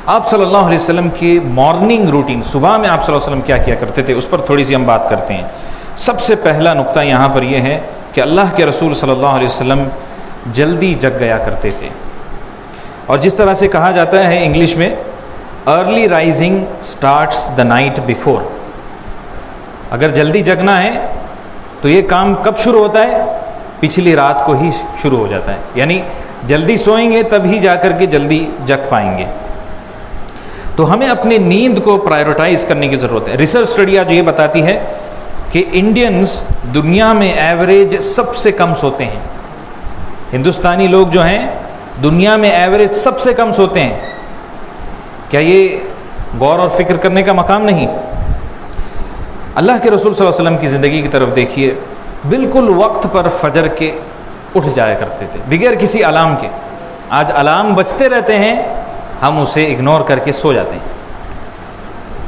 آپ صلی اللہ علیہ وسلم کی مارننگ روٹین، صبح میں آپ صلی اللہ علیہ وسلم کیا کیا کرتے تھے، اس پر تھوڑی سی ہم بات کرتے ہیں. سب سے پہلا نقطہ یہاں پر یہ ہے کہ اللہ کے رسول صلی اللہ علیہ وسلم جلدی جگ گیا کرتے تھے. اور جس طرح سے کہا جاتا ہے انگلش میں early rising starts the night before. اگر جلدی جگنا ہے تو یہ کام کب شروع ہوتا ہے؟ پچھلی رات کو ہی شروع ہو جاتا ہے. یعنی جلدی سوئیں گے تب ہی جا کر کے جلدی جگ پائیں گے. تو ہمیں اپنی نیند کو پرائیورٹائز کرنے کی ضرورت ہے. ریسرچ اسٹڈی آج یہ بتاتی ہے کہ انڈینز دنیا میں ایوریج سب سے کم سوتے ہیں. ہندوستانی لوگ جو ہیں دنیا میں ایوریج سب سے کم سوتے ہیں. کیا یہ غور اور فکر کرنے کا مقام نہیں؟ اللہ کے رسول صلی اللہ علیہ وسلم کی زندگی کی طرف دیکھیے، بالکل وقت پر فجر کے اٹھ جایا کرتے تھے بغیر کسی الارم کے. آج الارم بجتے رہتے ہیں، ہم اسے اگنور کر کے سو جاتے ہیں.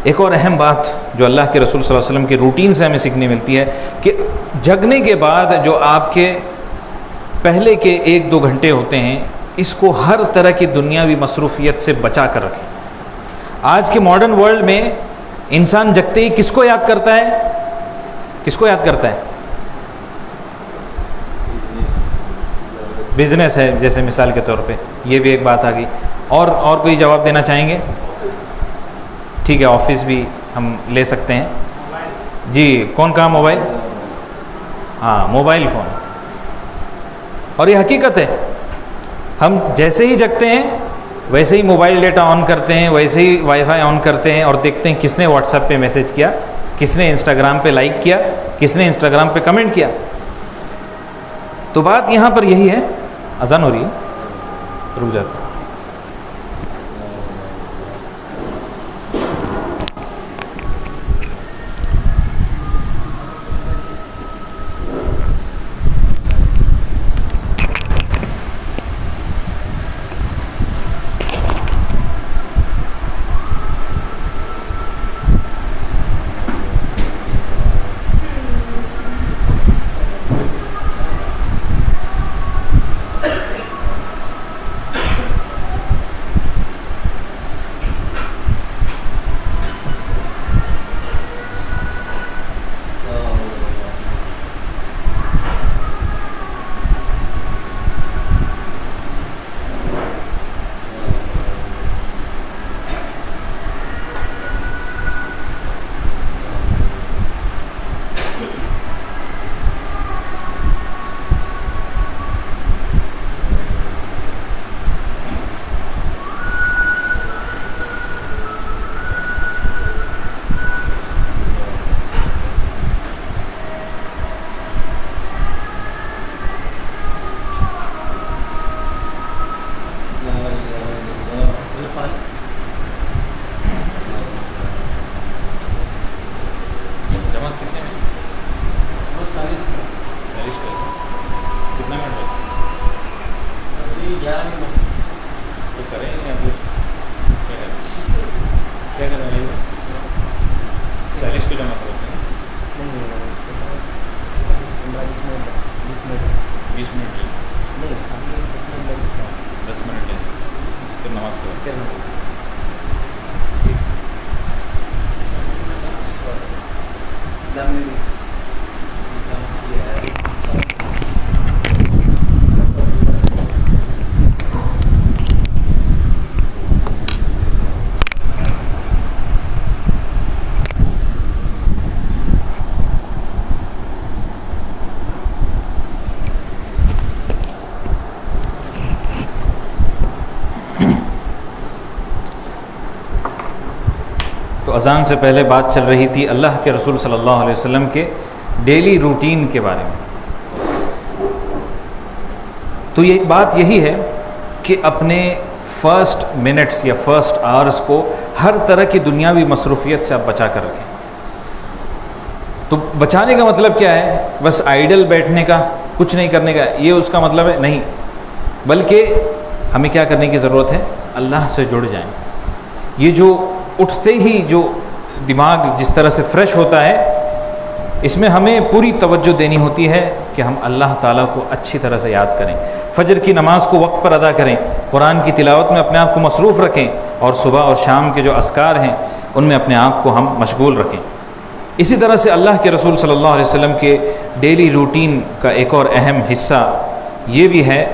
ایک اور اہم بات جو اللہ کے رسول صلی اللہ علیہ وسلم کے روٹین سے ہمیں سیکھنے ملتی ہے کہ جگنے کے بعد جو آپ کے پہلے کے 1-2 گھنٹے ہوتے ہیں، اس کو ہر طرح کی دنیاوی مصروفیت سے بچا کر رکھیں. آج کے ماڈرن ورلڈ میں انسان جگتے ہی کس کو یاد کرتا ہے؟ کس کو یاد کرتا ہے؟ بزنس ہے جیسے مثال کے طور پہ، یہ بھی ایک بات آ گئی. اور کوئی جواب دینا چاہیں گے؟ ٹھیک ہے، آفس بھی ہم لے سکتے ہیں. جی کون کہا؟ موبائل. ہاں موبائل فون. اور یہ حقیقت ہے، ہم جیسے ہی جگتے ہیں ویسے ہی موبائل ڈیٹا آن کرتے ہیں، ویسے ہی وائی فائی آن کرتے ہیں اور دیکھتے ہیں کس نے واٹس ایپ پہ میسج کیا، کس نے انسٹاگرام پہ لائک کیا، کس نے انسٹاگرام پہ کمنٹ کیا. تو بات یہاں پر یہی ہے. اذان ہو رہی ہے، رک جاتا. تو کریں یا پھر کیا کریں گے؟ 40 کو جمع کرتے ہیں. 20 منٹ لے 10 منٹ لے پھر نماز کریں. تو اذان سے پہلے بات چل رہی تھی اللہ کے رسول صلی اللہ علیہ وسلم کے ڈیلی روٹین کے بارے میں. تو یہ بات یہی ہے کہ اپنے فرسٹ منٹس یا فرسٹ آورس کو ہر طرح کی دنیاوی مصروفیت سے آپ بچا کر رکھیں. تو بچانے کا مطلب کیا ہے؟ بس آئیڈل بیٹھنے کا، کچھ نہیں کرنے کا، یہ اس کا مطلب ہے نہیں، بلکہ ہمیں کیا کرنے کی ضرورت ہے؟ اللہ سے جڑ جائیں. یہ جو اٹھتے ہی جو دماغ جس طرح سے فریش ہوتا ہے، اس میں ہمیں پوری توجہ دینی ہوتی ہے کہ ہم اللہ تعالیٰ کو اچھی طرح سے یاد کریں. فجر کی نماز کو وقت پر ادا کریں، قرآن کی تلاوت میں اپنے آپ کو مصروف رکھیں، اور صبح اور شام کے جو اذکار ہیں ان میں اپنے آپ کو ہم مشغول رکھیں. اسی طرح سے اللہ کے رسول صلی اللہ علیہ وسلم کے ڈیلی روٹین کا ایک اور اہم حصہ یہ بھی ہے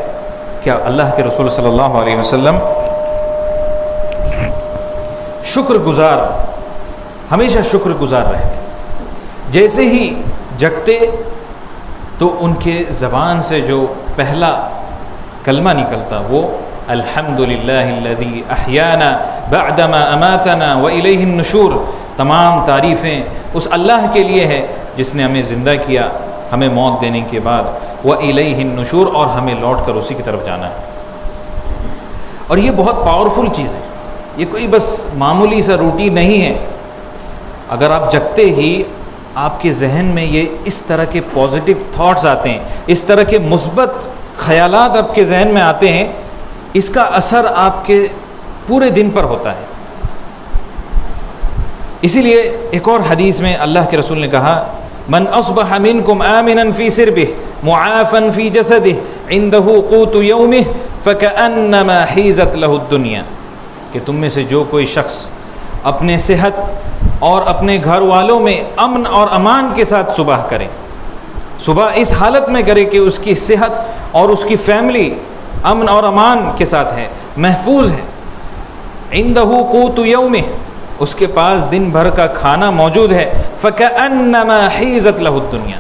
کہ اللہ کے رسول صلی اللہ علیہ وسلم شکر گزار، ہمیشہ شکر گزار رہتے. جیسے ہی جگتے تو ان کے زبان سے جو پہلا کلمہ نکلتا وہ الحمدللہ الذی احیانا بعدما اماتنا والیہ النشور. تمام تعریفیں اس اللہ کے لیے ہے جس نے ہمیں زندہ کیا ہمیں موت دینے کے بعد، والیہ النشور، اور ہمیں لوٹ کر اسی کی طرف جانا ہے. اور یہ بہت پاورفل چیز ہے، یہ کوئی بس معمولی سا روٹین نہیں ہے. اگر آپ جگتے ہی آپ کے ذہن میں یہ اس طرح کے پازیٹیو تھاٹس آتے ہیں، اس طرح کے مثبت خیالات آپ کے ذہن میں آتے ہیں، اس کا اثر آپ کے پورے دن پر ہوتا ہے. اسی لیے ایک اور حدیث میں اللہ کے رسول نے کہا من اصبح منکم آمنا فی سربہ معافا فی جسدہ عندہ قوت یومہ فکأنما حیزت لہ الدنیا. کہ تم میں سے جو کوئی شخص اپنے صحت اور اپنے گھر والوں میں امن اور امان کے ساتھ صبح کرے، صبح اس حالت میں کرے کہ اس کی صحت اور اس کی فیملی امن اور امان کے ساتھ ہے، محفوظ ہے. عندہ قوت یومہ، اس کے پاس دن بھر کا کھانا موجود ہے. فکأنما حیزت لہ الدنیا،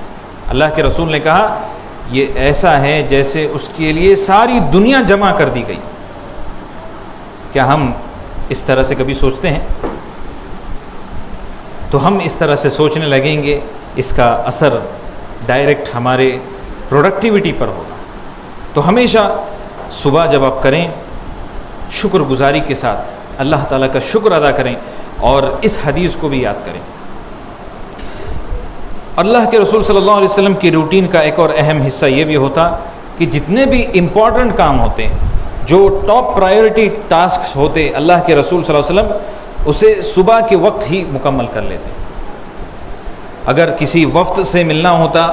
اللہ کے رسول نے کہا یہ ایسا ہے جیسے اس کے لیے ساری دنیا جمع کر دی گئی. کیا ہم اس طرح سے کبھی سوچتے ہیں؟ تو ہم اس طرح سے سوچنے لگیں گے، اس کا اثر ڈائریکٹ ہمارے پروڈکٹیوٹی پر ہوگا. تو ہمیشہ صبح جب آپ کریں شکر گزاری کے ساتھ اللہ تعالیٰ کا شکر ادا کریں، اور اس حدیث کو بھی یاد کریں. اللہ کے رسول صلی اللہ علیہ وسلم کی روٹین کا ایک اور اہم حصہ یہ بھی ہوتا کہ جتنے بھی امپورٹنٹ کام ہوتے ہیں، جو ٹاپ پرائیورٹی ٹاسکس ہوتے، اللہ کے رسول صلی اللہ علیہ وسلم اسے صبح کے وقت ہی مکمل کر لیتے. اگر کسی وفد سے ملنا ہوتا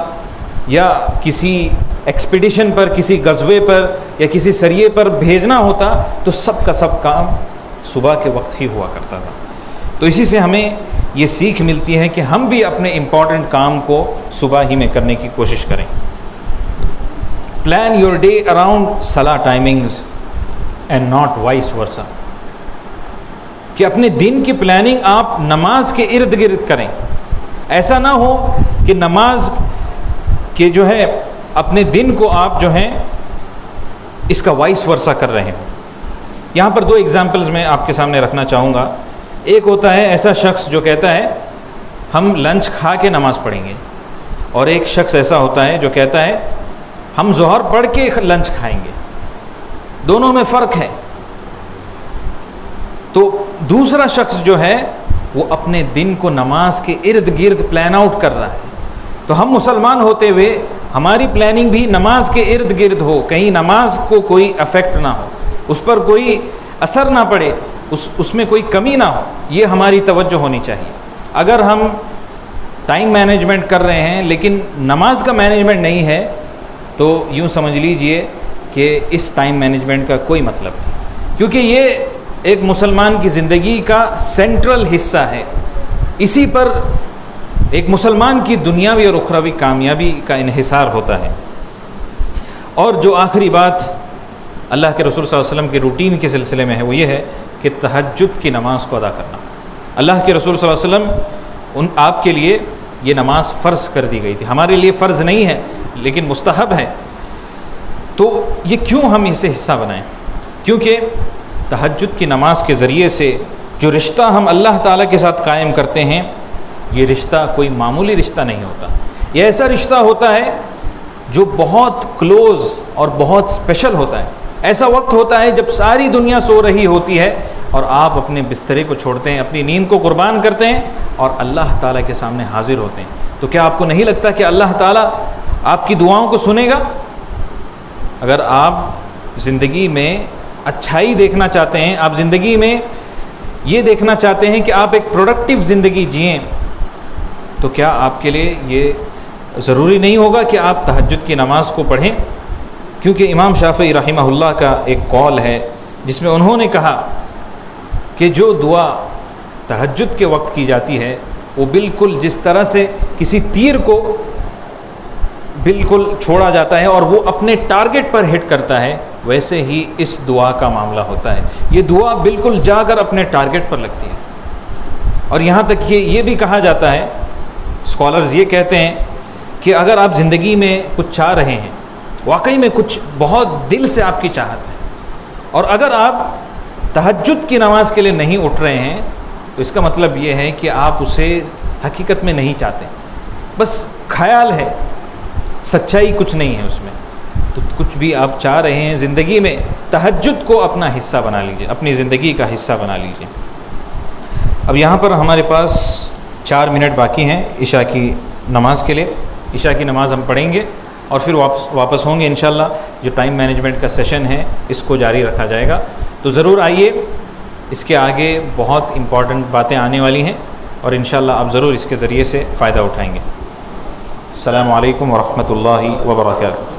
یا کسی ایکسپیڈیشن پر، کسی غزوے پر یا کسی سریے پر بھیجنا ہوتا تو سب کا سب کام صبح کے وقت ہی ہوا کرتا تھا. تو اسی سے ہمیں یہ سیکھ ملتی ہے کہ ہم بھی اپنے امپورٹنٹ کام کو صبح ہی میں کرنے کی کوشش کریں. پلان یور ڈے اراؤنڈ صلاح timings and not vice versa. کہ اپنے دن کی پلاننگ آپ نماز کے ارد گرد کریں. ایسا نہ ہو کہ نماز کے جو ہے اپنے دن کو آپ جو ہیں اس کا وائس ورسا کر رہے ہوں. یہاں پر دو ایگزامپلز میں آپ کے سامنے رکھنا چاہوں گا. ایک ہوتا ہے ایسا شخص جو کہتا ہے ہم لنچ کھا کے نماز پڑھیں گے، اور ایک شخص ایسا ہوتا ہے جو کہتا ہے ہم ظہر پڑھ کے لنچ کھائیں گے. دونوں میں فرق ہے. تو دوسرا شخص جو ہے وہ اپنے دن کو نماز کے ارد گرد پلان آؤٹ کر رہا ہے. تو ہم مسلمان ہوتے ہوئے ہماری پلاننگ بھی نماز کے ارد گرد ہو، کہیں نماز کو کوئی افیکٹ نہ ہو، اس پر کوئی اثر نہ پڑے، اس میں کوئی کمی نہ ہو، یہ ہماری توجہ ہونی چاہیے۔ اگر ہم ٹائم مینجمنٹ کر رہے ہیں لیکن نماز کا مینجمنٹ نہیں ہے تو یوں سمجھ لیجئے کہ اس ٹائم مینجمنٹ کا کوئی مطلب نہیں، کیونکہ یہ ایک مسلمان کی زندگی کا سینٹرل حصہ ہے، اسی پر ایک مسلمان کی دنیاوی اور اخروی کامیابی کا انحصار ہوتا ہے۔ اور جو آخری بات اللہ کے رسول صلی اللہ علیہ وسلم کے روٹین کے سلسلے میں ہے وہ یہ ہے کہ تہجد کی نماز کو ادا کرنا۔ اللہ کے رسول صلی اللہ علیہ وسلم آپ کے لیے یہ نماز فرض کر دی گئی تھی، ہمارے لیے فرض نہیں ہے لیکن مستحب ہے۔ تو یہ کیوں ہم اسے حصہ بنائیں؟ کیونکہ تہجد کی نماز کے ذریعے سے جو رشتہ ہم اللہ تعالیٰ کے ساتھ قائم کرتے ہیں، یہ رشتہ کوئی معمولی رشتہ نہیں ہوتا، یہ ایسا رشتہ ہوتا ہے جو بہت کلوز اور بہت اسپیشل ہوتا ہے۔ ایسا وقت ہوتا ہے جب ساری دنیا سو رہی ہوتی ہے اور آپ اپنے بسترے کو چھوڑتے ہیں، اپنی نیند کو قربان کرتے ہیں اور اللہ تعالیٰ کے سامنے حاضر ہوتے ہیں۔ تو کیا آپ کو نہیں لگتا کہ اللہ تعالیٰ آپ کی دعاؤں کو سنے گا؟ اگر آپ زندگی میں اچھائی دیکھنا چاہتے ہیں، آپ زندگی میں یہ دیکھنا چاہتے ہیں کہ آپ ایک پروڈکٹیو زندگی جئیں، تو کیا آپ کے لیے یہ ضروری نہیں ہوگا کہ آپ تہجد کی نماز کو پڑھیں؟ کیونکہ امام شافعی رحمہ اللہ کا ایک قول ہے جس میں انہوں نے کہا کہ جو دعا تہجد کے وقت کی جاتی ہے وہ بالکل جس طرح سے کسی تیر کو بالکل چھوڑا جاتا ہے اور وہ اپنے ٹارگٹ پر ہٹ کرتا ہے، ویسے ہی اس دعا کا معاملہ ہوتا ہے۔ یہ دعا بالکل جا کر اپنے ٹارگٹ پر لگتی ہے۔ اور یہاں تک کہ یہ بھی کہا جاتا ہے، اسکالرز یہ کہتے ہیں کہ اگر آپ زندگی میں کچھ چاہ رہے ہیں، واقعی میں کچھ بہت دل سے آپ کی چاہت ہے، اور اگر آپ تہجد کی نماز کے لیے نہیں اٹھ رہے ہیں تو اس کا مطلب یہ ہے کہ آپ اسے حقیقت میں نہیں چاہتے، بس خیال ہے، سچائی کچھ نہیں ہے اس میں۔ تو کچھ بھی آپ چاہ رہے ہیں زندگی میں، تہجد کو اپنا حصہ بنا لیجئے، اپنی زندگی کا حصہ بنا لیجئے۔ اب یہاں پر ہمارے پاس 4 منٹ باقی ہیں عشاء کی نماز کے لیے۔ عشاء کی نماز ہم پڑھیں گے اور پھر واپس ہوں گے انشاءاللہ۔ جو ٹائم مینجمنٹ کا سیشن ہے اس کو جاری رکھا جائے گا، تو ضرور آئیے، اس کے آگے بہت امپورٹنٹ باتیں آنے والی ہیں اور انشاءاللہ آپ ضرور اس کے ذریعے سے فائدہ اٹھائیں گے۔ السلام علیکم ورحمۃ اللہ وبرکاتہ۔